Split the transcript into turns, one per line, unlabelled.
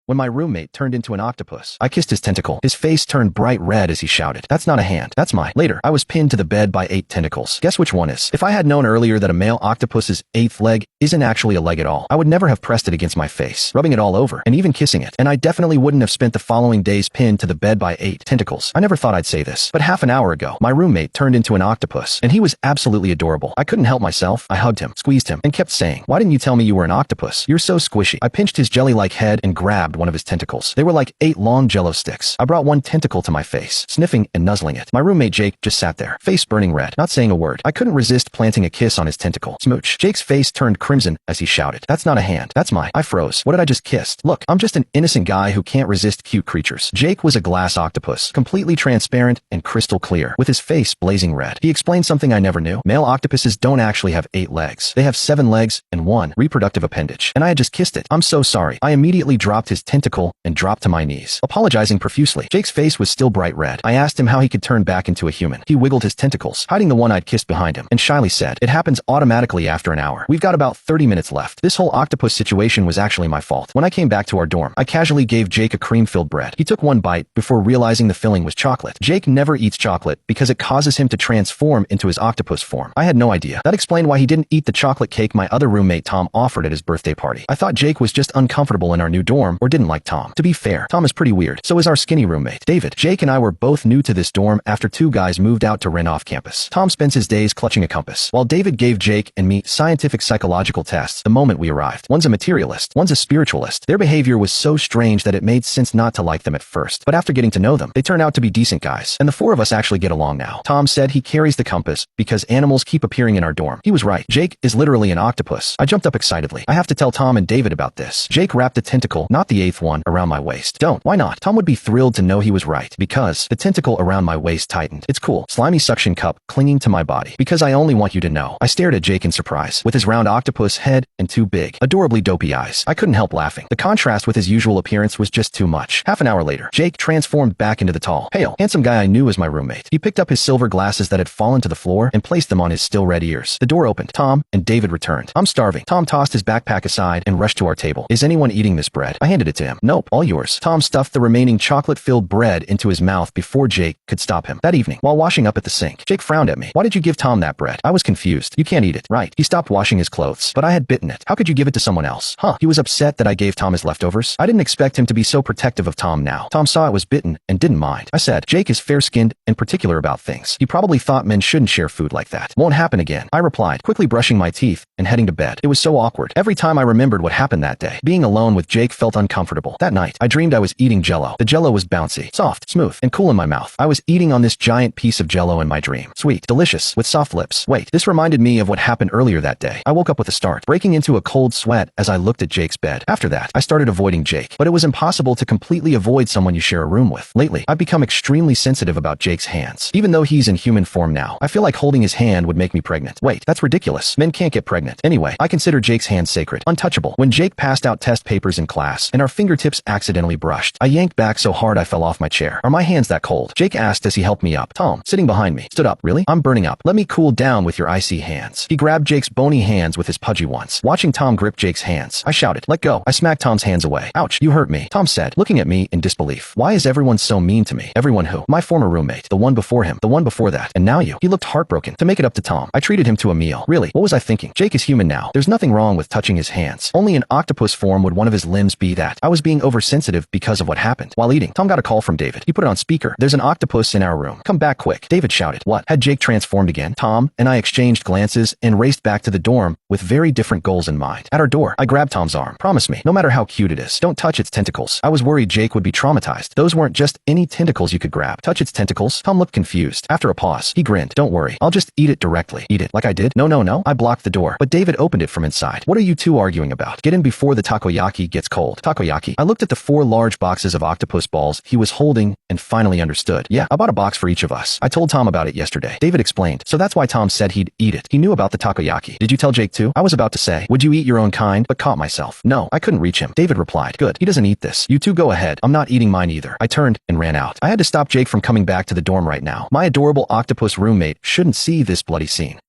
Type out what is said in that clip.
when my roommate turned into an octopus. I kissed his tentacle. His face turned bright red as he shouted, "That's not a hand. That's my..." Later, I was pinned to the bed by 8 tentacles. Guess which one is? If I had known earlier that a male octopus's 8th leg isn't actually a leg at all, I would never have pressed it against my face, rubbing it all over, and even kissing it. And I definitely wouldn't have spent the following days pinned to the bed by 8 tentacles. I never thought I'd say this, but half an hour ago, my roommate turned into an octopus, and he was absolutely adorable. I couldn't help myself. I hugged him, squeezed him, and kept saying, "Why didn't you tell me you were an octopus? You're so squishy." I pinched his jelly-like head and grabbed one of his tentacles. They were like 8 long jello sticks. I brought one tentacle to my face, sniffing and nuzzling it. My roommate Jake just sat there, face burning red, not saying a word. I couldn't resist planting a kiss on his tentacle. Smooch. Jake's face turned crimson as he shouted, "That's not a hand. That's my..." I froze. What did I just kiss? Look, I'm just an innocent guy who can't resist cute creatures. Jake was a glass octopus, completely transparent and crystal clear, with his face blazing red. He explained something I never knew. Male octopuses don't actually have 8 legs. They have 7 legs and 1 reproductive appendage. And I had just kissed it. "I'm so sorry." I immediately dropped his tentacle and dropped to my knees, apologizing profusely. Jake's face was still bright red. I asked him how he could turn back into a human. He wiggled his tentacles, hiding the one I'd kissed behind him, and shyly said, "It happens automatically after an hour. We've got about 30 minutes left." This whole octopus situation was actually my fault. When I came back to our dorm, I casually gave Jake a cream-filled bread. He took one bite before realizing the filling was chocolate. Jake never eats chocolate because it causes him to transform into his octopus form. I had no idea. That explained why he didn't eat the chocolate cake my other roommate Tom offered at his birthday party. I thought Jake was just uncomfortable in our new dorm or didn't like Tom. To be fair, Tom is pretty weird. So is our skinny roommate, David. Jake and I were both new to this dorm after 2 guys moved out to rent off campus. Tom spends his days clutching a compass, while David gave Jake and me scientific psychological tests the moment we arrived. One's a materialist, one's a spiritualist. Their behavior was so strange that it made sense not to like them at first, but after getting to know them, they turned out to be decent guys, and the 4 of us actually get along now. Tom said he carries the compass because animals keep appearing in our dorm. He was right. Jake is literally an octopus. I jumped up excitedly. I have to tell Tom and David about this. Jake wrapped a tentacle, not the 8th one, around my waist. Don't. Why not? Tom would be thrilled to know he was right, because the tentacle around my waist tightened. It's cool. Slimy suction cup clinging to my body. Because I only want you to know. I stared at Jake in surprise, with his round octopus head and 2 big, adorably dopey eyes. I couldn't help laughing. The contrast with his usual appearance was just too much. Half an hour later, Jake transformed back into the tall, pale, handsome guy I knew as my roommate. He picked up his silver glasses that had fallen to the floor and placed them on his still red ears. The door opened. Tom and David returned. "I'm starving." Tom tossed his backpack aside and rushed to our table. "Is anyone eating this bread?" I handed it to him. "Nope, all yours." Tom stuffed the remaining chocolate-filled bread into his mouth before Jake could stop him. That evening, while washing up at the sink, Jake frowned at me. "Why did you give Tom that bread?" I was confused. "You can't eat it." "Right." He stopped washing his clothes, but I had bitten it. "How could you give it to someone else?" "Huh." He was upset that I gave Tom his leftovers. I didn't expect him to be so protective of Tom now. Tom saw it was bitten and didn't mind. I said, "Jake is fair-skinned and particular about things. He probably thought men shouldn't share food like that. Won't happen again." I replied, quickly brushing my teeth and heading to bed. It was so awkward. Every time I remembered what happened that day, being alone with Jake felt uncomfortable. That night, I dreamed I was eating Jell-O. The Jell-O was bouncy, soft, smooth, and cool in my mouth. I was eating on this giant piece of Jell-O in my dream. Sweet, delicious, with soft lips. Wait, this reminded me of what happened earlier that day. I woke up with a start, breaking into a cold sweat as I looked at Jake's bed. After that, I started avoiding Jake, but it was impossible to completely avoid someone you share a room with. Lately, I've become extremely sensitive about Jake's hands. Even though he's in human form now, I feel like holding his hand would make me pregnant. Wait, that's ridiculous. Men can't get pregnant. Anyway, I consider Jake's hands sacred, untouchable. When Jake passed out test papers in class and our fingertips accidentally brushed, I yanked back so hard I fell off my chair. "Are my hands that cold?" Jake asked as he helped me up. Tom, sitting behind me, stood up. "Really? I'm burning up. Let me cool down with your icy hands." He grabbed Jake's bony hands with his pudgy ones. Watching Tom grip Jake's hands, I shouted, "Let go." I smacked Tom's hands away. "Ouch, you hurt me," Tom said, looking at me in disbelief. "Why is everyone so mean to me?" "Everyone who?" "My former roommate, the one before him, the one before that, and now you." He looked heartbroken. To make it up to Tom, I treated him to a meal. Really, what was I thinking? Jake is human now. There's nothing wrong with touching his hands. Only in octopus form would one of his limbs be that. I was being oversensitive because of what happened. While eating, Tom got a call from David. He put it on speaker. "There's an octopus in our room. Come back quick." David shouted. "What?" Had Jake transformed again? Tom and I exchanged glances and raced back to the dorm with very different goals in mind. At our door, I grabbed Tom's arm. "Promise me, no matter how cute it is, don't touch its tentacles." I was worried Jake would be traumatized. Those weren't just any tentacles you could grab. "Touch its tentacles?" Tom looked confused. After a pause, he grinned. "Don't worry. I'll just eat it directly." "Eat it? Like I did?" No. I blocked the door, but David opened it from inside. "What are you two arguing about? Get in before the takoyaki gets cold." "Takoyaki?" I looked at the 4 large boxes of octopus balls he was holding and finally understood. "Yeah, I bought a box for each of us. I told Tom about it yesterday." David explained. "So that's why Tom said he'd eat it. He knew about the takoyaki. Did you tell Jake too?" I was about to say, "Would you eat your own kind?" but caught myself. No, I couldn't reach him. David replied, "Good. He doesn't eat this. You two go ahead. I'm not eating mine either." I turned and ran out. I had to stop Jake from coming back to the dorm right now. My adorable octopus roommate shouldn't see this bloody scene.